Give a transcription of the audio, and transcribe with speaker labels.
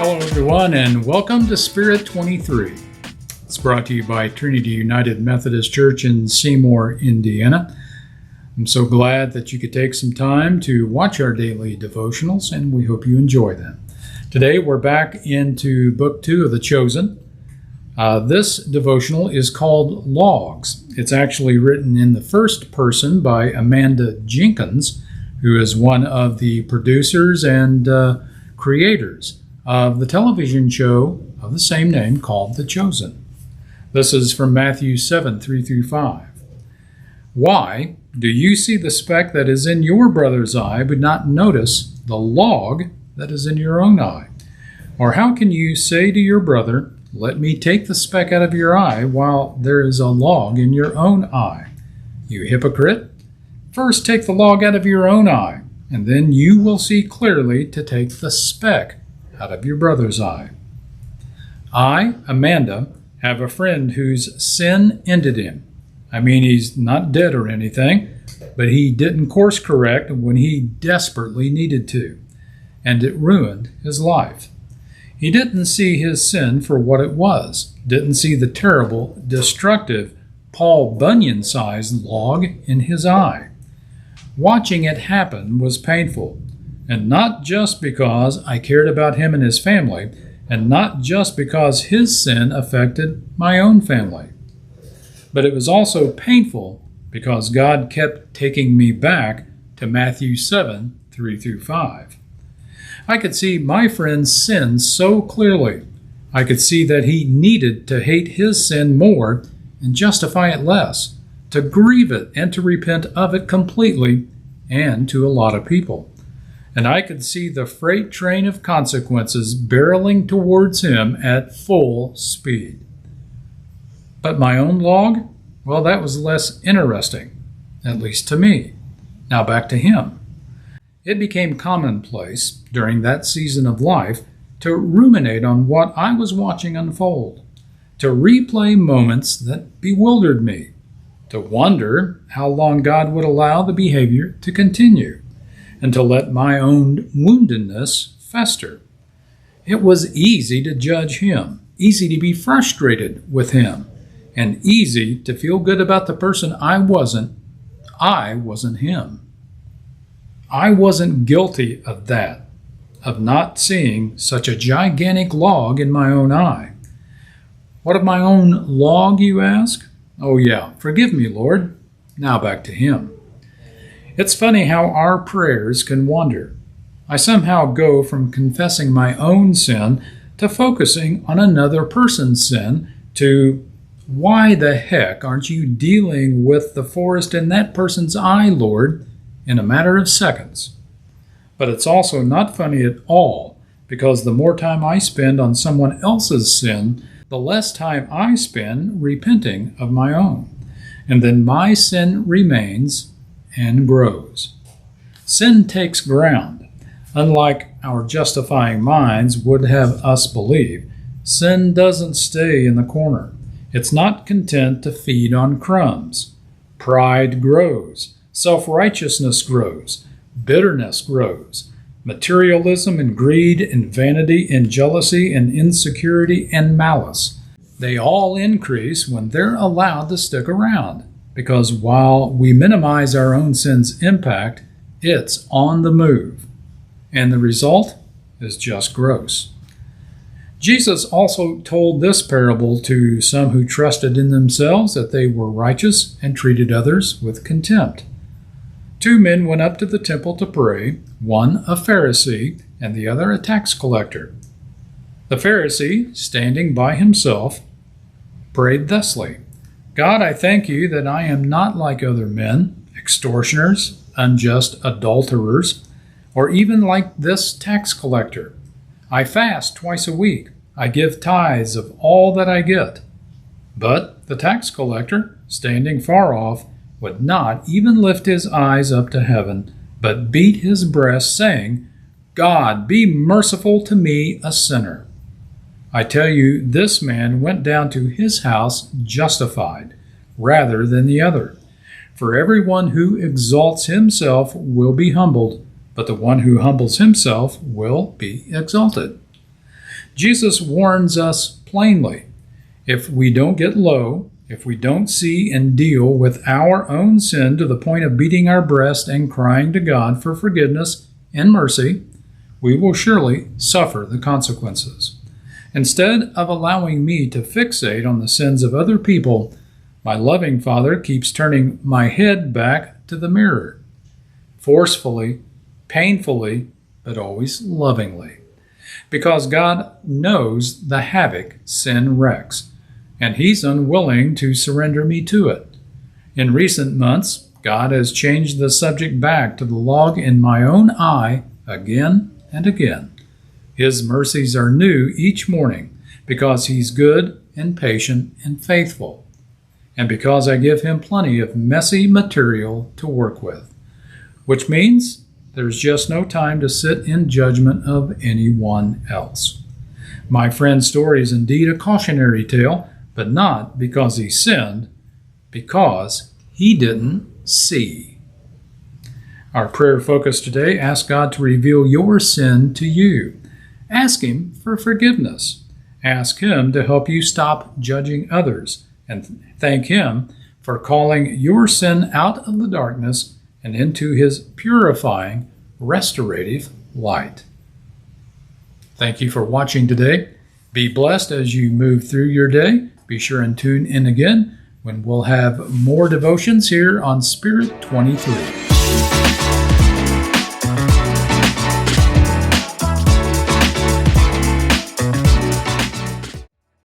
Speaker 1: Hello, everyone, and welcome to Spirit 23. It's brought to you by Trinity United Methodist Church in Seymour, Indiana. I'm so glad that you could take some time to watch our daily devotionals, and we hope you enjoy them. Today, we're back into Book 2 of The Chosen. This devotional is called Logs. It's actually written in the first person by Amanda Jenkins, who is one of the producers and creators of the television show of the same name called The Chosen. This is from Matthew 7, 3-5. Why do you see the speck that is in your brother's eye, but not notice the log that is in your own eye? Or how can you say to your brother, let me take the speck out of your eye, while there is a log in your own eye? You hypocrite! First take the log out of your own eye, and then you will see clearly to take the speck out of your brother's eye. I, Amanda, have a friend whose sin ended him. I mean, he's not dead or anything, but he didn't course correct when he desperately needed to, and it ruined his life. He didn't see his sin for what it was, didn't see the terrible, destructive, Paul Bunyan-sized log in his eye. Watching it happen was painful, and not just because I cared about him and his family, and not just because his sin affected my own family. But it was also painful because God kept taking me back to Matthew 7, 3-5. I could see my friend's sin so clearly. I could see that he needed to hate his sin more and justify it less, to grieve it and to repent of it completely, and to a lot of people. And I could see the freight train of consequences barreling towards him at full speed. But my own log? Well, that was less interesting, at least to me. Now back to him. It became commonplace during that season of life to ruminate on what I was watching unfold, to replay moments that bewildered me, to wonder how long God would allow the behavior to continue, and to let my own woundedness fester. It was easy to judge him, easy to be frustrated with him, and easy to feel good about the person I wasn't him. I wasn't guilty of that, of not seeing such a gigantic log in my own eye. What of my own log, you ask? Oh yeah, forgive me, Lord. Now back to him. It's funny how our prayers can wander. I somehow go from confessing my own sin to focusing on another person's sin to, why the heck aren't you dealing with the forest in that person's eye, Lord, in a matter of seconds? But it's also not funny at all, because the more time I spend on someone else's sin, the less time I spend repenting of my own. And then my sin remains and grows. Sin takes ground. Unlike our justifying minds would have us believe, sin doesn't stay in the corner. It's not content to feed on crumbs. Pride grows. Self-righteousness grows. Bitterness grows. Materialism and greed and vanity and jealousy and insecurity and malice. They all increase when they're allowed to stick around. Because while we minimize our own sin's impact, it's on the move. And the result is just gross. Jesus also told this parable to some who trusted in themselves that they were righteous and treated others with contempt. 2 men went up to the temple to pray, one a Pharisee and the other a tax collector. The Pharisee, standing by himself, prayed thusly, God, I thank you that I am not like other men, extortioners, unjust adulterers, or even like this tax collector. I fast twice a week. I give tithes of all that I get. But the tax collector, standing far off, would not even lift his eyes up to heaven, but beat his breast, saying, God, be merciful to me, a sinner. I tell you, this man went down to his house justified, rather than the other. For everyone who exalts himself will be humbled, but the one who humbles himself will be exalted. Jesus warns us plainly. If we don't get low, if we don't see and deal with our own sin to the point of beating our breast and crying to God for forgiveness and mercy, we will surely suffer the consequences. Instead of allowing me to fixate on the sins of other people, my loving Father keeps turning my head back to the mirror, forcefully, painfully, but always lovingly. Because God knows the havoc sin wreaks, and He's unwilling to surrender me to it. In recent months, God has changed the subject back to the log in my own eye again and again. His mercies are new each morning because He's good and patient and faithful, and because I give Him plenty of messy material to work with, which means there's just no time to sit in judgment of anyone else. My friend's story is indeed a cautionary tale, but not because he sinned, because he didn't see. Our prayer focus today asks God to reveal your sin to you. Ask Him for forgiveness. Ask Him to help you stop judging others, and thank Him for calling your sin out of the darkness and into His purifying, restorative light. Thank you for watching today. Be blessed as you move through your day. Be sure and tune in again when we'll have more devotions here on Spirit 23.